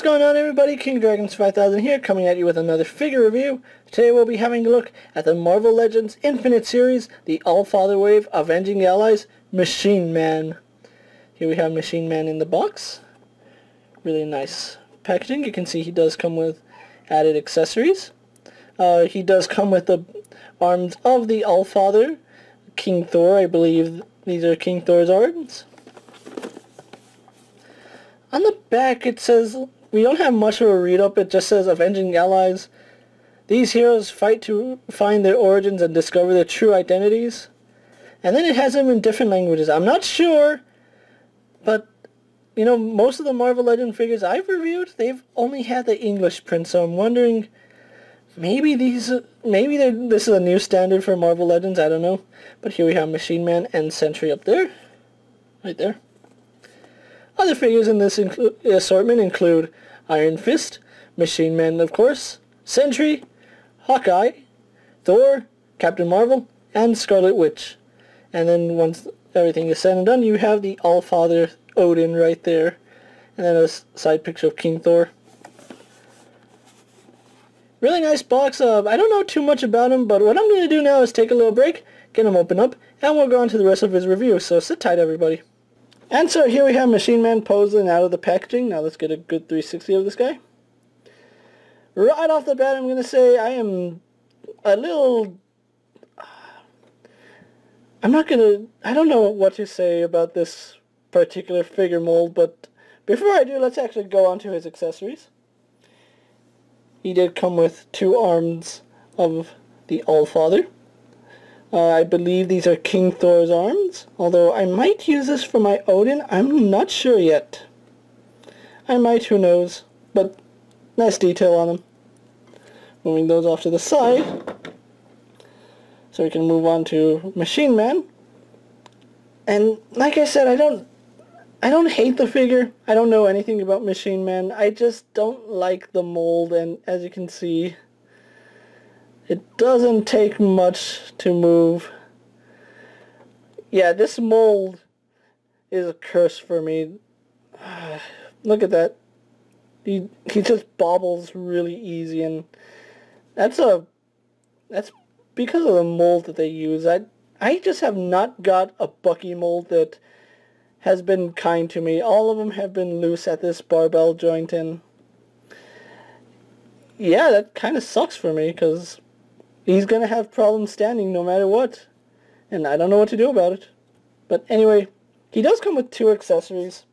What's going on, everybody? King Dragons 5000 here, coming at you with another figure review. Today we'll be having a look at the Marvel Legends Infinite Series, the All-Father Wave, Avenging Allies, Machine Man. Here we have Machine Man in the box. Really nice packaging. You can see he does come with added accessories. He does come with the arms of the All-Father, King Thor. I believe these are King Thor's arms. On the back it says, we don't have much of a read-up, it just says Avenging Allies. These heroes fight to find their origins and discover their true identities. And then it has them in different languages. I'm not sure, but you know, most of the Marvel Legend figures I've reviewed, they've only had the English print, so I'm wondering, maybe this is a new standard for Marvel Legends, I don't know. But here we have Machine Man and Sentry up there, right there. Other figures in this assortment include Iron Fist, Machine Man of course, Sentry, Hawkeye, Thor, Captain Marvel, and Scarlet Witch. And then once everything is said and done, you have the All-Father Odin right there. And then a side picture of King Thor. Really nice box. I don't know too much about him, but what I'm going to do now is take a little break, get him open up, and we'll go on to the rest of his review. So sit tight, everybody. And so here we have Machine Man posing out of the packaging. Now let's get a good 360 of this guy. Right off the bat, I'm going to say I am a little... I don't know what to say about this particular figure mold, but before I do, let's actually go on to his accessories. He did come with two arms of the All-Father. I believe these are King Thor's arms, although I might use this for my Odin. I'm not sure yet. I might, who knows, but nice detail on them. Moving those off to the side, so we can move on to Machine Man. And like I said, I don't hate the figure. I don't know anything about Machine Man. I just don't like the mold, and as you can see, it doesn't take much to move. Yeah, this mold is a curse for me. Look at that. He just bobbles really easy, and that's because of the mold that they use. I just have not got a Bucky mold that has been kind to me. All of them have been loose at this barbell joint, and yeah, that kind of sucks for me, because he's going to have problems standing no matter what. And I don't know what to do about it. But anyway, he does come with two accessories.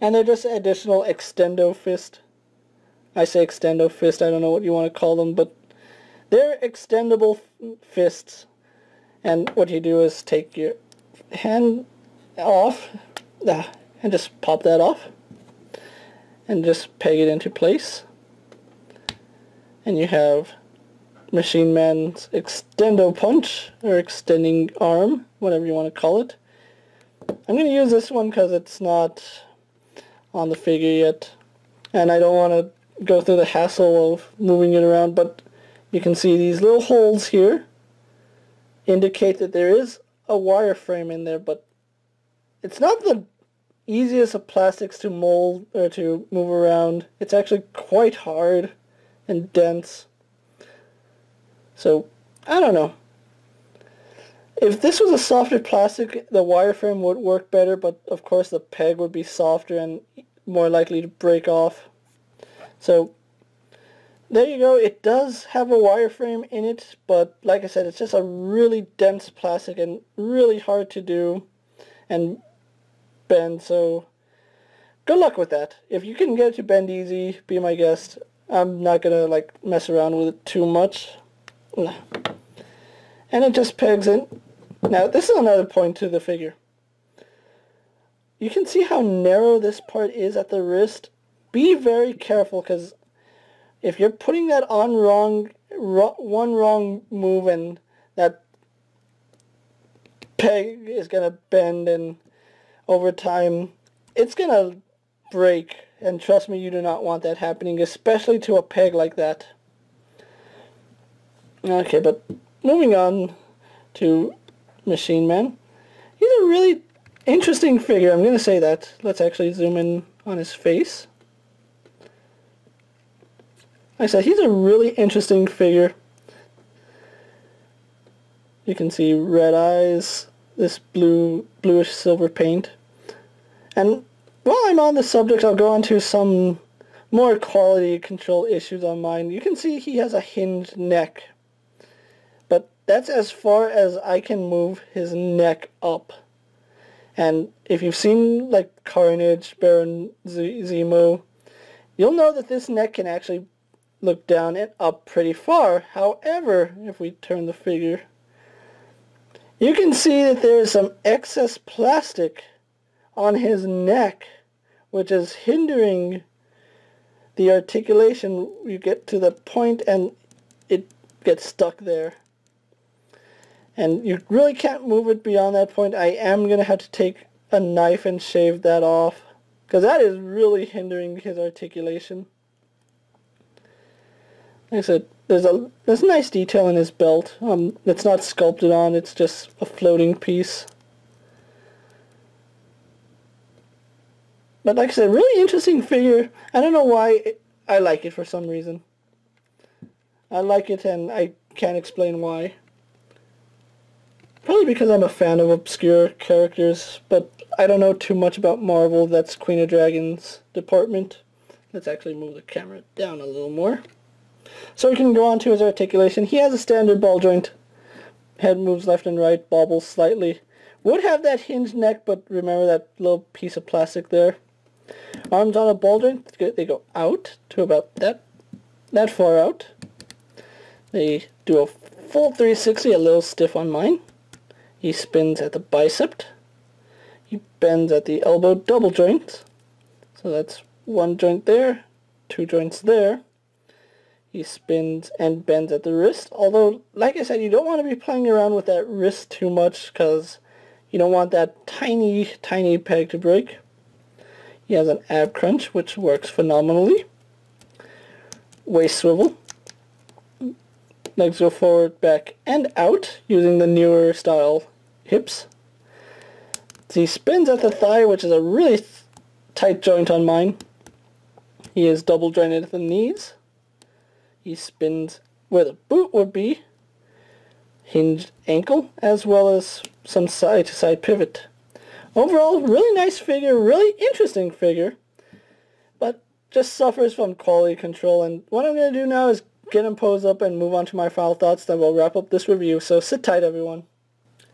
And they're just additional extendo fist. I say extendo fist, I don't know what you want to call them, but they're extendable fists. And what you do is take your hand off, and just pop that off. And just peg it into place. And you have Machine Man's extendo punch, or extending arm, whatever you want to call it. I'm going to use this one because it's not on the figure yet, and I don't want to go through the hassle of moving it around, but you can see these little holes here indicate that there is a wireframe in there, but it's not the easiest of plastics to mold or to move around. It's actually quite hard and dense. So, I don't know. If this was a softer plastic, the wireframe would work better, but of course the peg would be softer and more likely to break off. So, there you go. It does have a wireframe in it, but like I said, it's just a really dense plastic and really hard to do and bend, so good luck with that. If you can get it to bend easy, be my guest. I'm not gonna like mess around with it too much. And it just pegs in. Now this is another point to the figure. You can see how narrow this part is at the wrist. Be very careful, because if you're putting that on one wrong move, and that peg is gonna bend, and over time it's gonna break. And trust me, you do not want that happening, especially to a peg like that. Okay, but moving on to Machine Man. He's a really interesting figure, I'm going to say that. Let's actually zoom in on his face. Like I said, he's a really interesting figure. You can see red eyes, this bluish silver paint. And while I'm on the subject, I'll go on to some more quality control issues on mine. You can see he has a hinged neck. But that's as far as I can move his neck up. And if you've seen like Carnage, Baron Zemo, you'll know that this neck can actually look down and up pretty far. However, if we turn the figure, you can see that there is some excess plastic on his neck, which is hindering the articulation. You get to the point and it gets stuck there. And you really can't move it beyond that point. I am going to have to take a knife and shave that off, because that is really hindering his articulation. Like I said, there's a nice detail in his belt. It's not sculpted on, it's just a floating piece. But like I said, really interesting figure. I don't know why I like it for some reason. I like it and I can't explain why. Probably because I'm a fan of obscure characters, but I don't know too much about Marvel. That's Queen of Dragons' department. Let's actually move the camera down a little more. So we can go on to his articulation. He has a standard ball joint. Head moves left and right, bobbles slightly. Would have that hinged neck, but remember that little piece of plastic there. Arms on a ball joint, they go out to about that far out. They do a full 360, a little stiff on mine. He spins at the bicep. He bends at the elbow double joint. So that's one joint there, two joints there. He spins and bends at the wrist. Although, like I said, you don't want to be playing around with that wrist too much because you don't want that tiny, tiny peg to break. He has an ab crunch, which works phenomenally. Waist swivel. Legs go forward, back, and out using the newer style hips. He spins at the thigh, which is a really tight joint on mine. He is double jointed at the knees. He spins where the boot would be. Hinged ankle, as well as some side-to-side pivot. Overall, really nice figure, really interesting figure, but just suffers from quality control. And what I'm going to do now is get him posed up and move on to my final thoughts, then we'll wrap up this review, so sit tight everyone.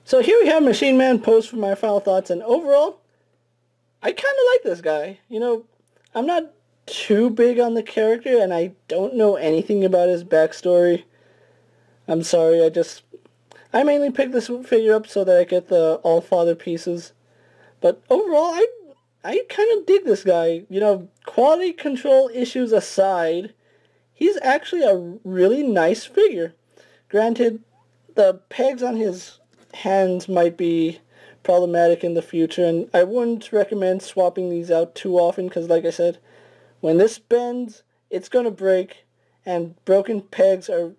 So here we have Machine Man posed for my final thoughts, and overall, I kind of like this guy. You know, I'm not too big on the character, and I don't know anything about his backstory. I'm sorry, I mainly picked this figure up so that I get the All-Father pieces. But overall, I kind of dig this guy. You know, quality control issues aside, he's actually a really nice figure. Granted, the pegs on his hands might be problematic in the future, and I wouldn't recommend swapping these out too often because, like I said, when this bends, it's going to break, and broken pegs are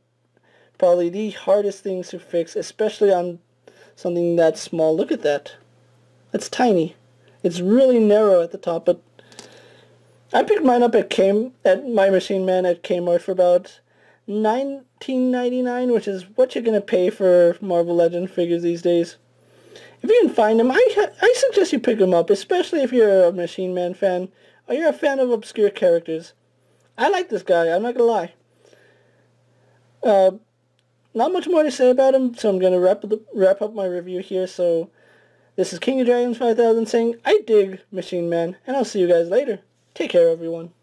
probably the hardest things to fix, especially on something that small. Look at that. It's tiny. It's really narrow at the top, but I picked mine up at my Machine Man at Kmart for about $19.99, which is what you're going to pay for Marvel Legend figures these days. If you can find them, I suggest you pick them up, especially if you're a Machine Man fan or you're a fan of obscure characters. I like this guy, I'm not going to lie. Not much more to say about him, so I'm going to wrap up my review here. So this is King of Dragons 5000 saying, I dig Machine Man, and I'll see you guys later. Take care, everyone.